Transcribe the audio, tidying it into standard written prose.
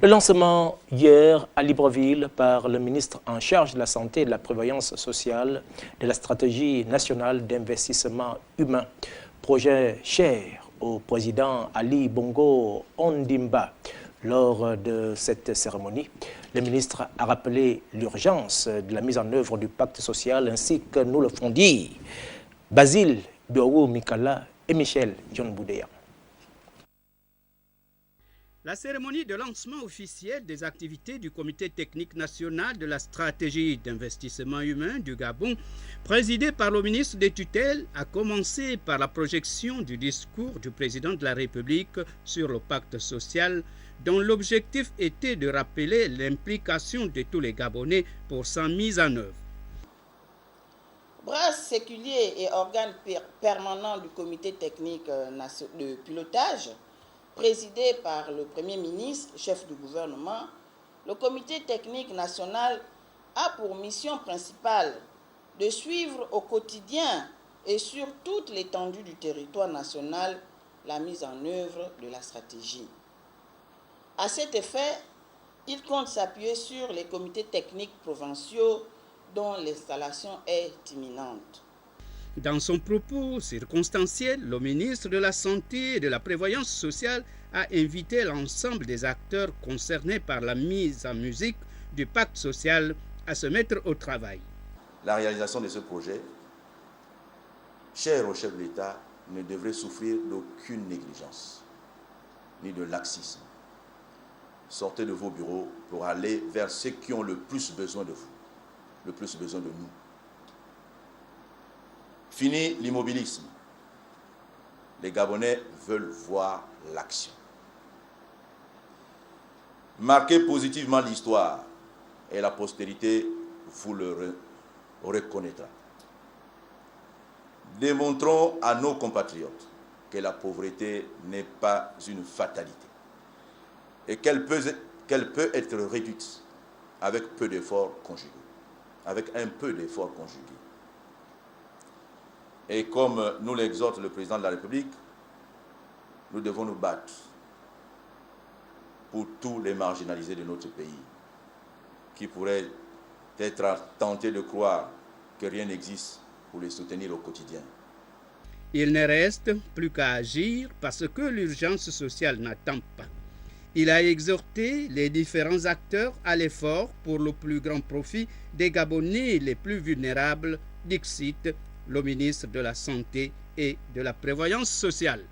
Le lancement hier à Libreville par le ministre en charge de la Santé et de la Prévoyance sociale de la stratégie nationale d'investissement humain, projet cher au président Ali Bongo Ondimba. Lors de cette cérémonie, le ministre a rappelé l'urgence de la mise en œuvre du pacte social ainsi que nous le font dire Basile Biorou Mikala et Michel John Boudéa. La cérémonie de lancement officiel des activités du Comité technique national de la stratégie d'investissement humain du Gabon, présidée par le ministre des tutelles, a commencé par la projection du discours du président de la République sur le pacte social, dont l'objectif était de rappeler l'implication de tous les Gabonais pour sa mise en œuvre. Bras séculier et organe permanent du Comité technique de pilotage, présidé par le Premier ministre, chef du gouvernement, le Comité technique national a pour mission principale de suivre au quotidien et sur toute l'étendue du territoire national la mise en œuvre de la stratégie. À cet effet, il compte s'appuyer sur les comités techniques provinciaux dont l'installation est imminente. Dans son propos circonstanciel, le ministre de la Santé et de la Prévoyance sociale a invité l'ensemble des acteurs concernés par la mise en musique du pacte social à se mettre au travail. La réalisation de ce projet, cher au chef de l'État, ne devrait souffrir d'aucune négligence, ni de laxisme. Sortez de vos bureaux pour aller vers ceux qui ont le plus besoin de vous, le plus besoin de nous. Fini l'immobilisme. Les Gabonais veulent voir l'action. Marquez positivement l'histoire et la postérité vous le reconnaîtra. Démontrons à nos compatriotes que la pauvreté n'est pas une fatalité et qu'elle peut être réduite avec peu d'efforts conjugués, avec un peu d'efforts conjugués. Et comme nous l'exhorte le président de la République, nous devons nous battre pour tous les marginalisés de notre pays qui pourraient être tentés de croire que rien n'existe pour les soutenir au quotidien. Il ne reste plus qu'à agir parce que l'urgence sociale n'attend pas. Il a exhorté les différents acteurs à l'effort pour le plus grand profit des Gabonais les plus vulnérables, dixit le ministre de la Santé et de la Prévoyance sociale.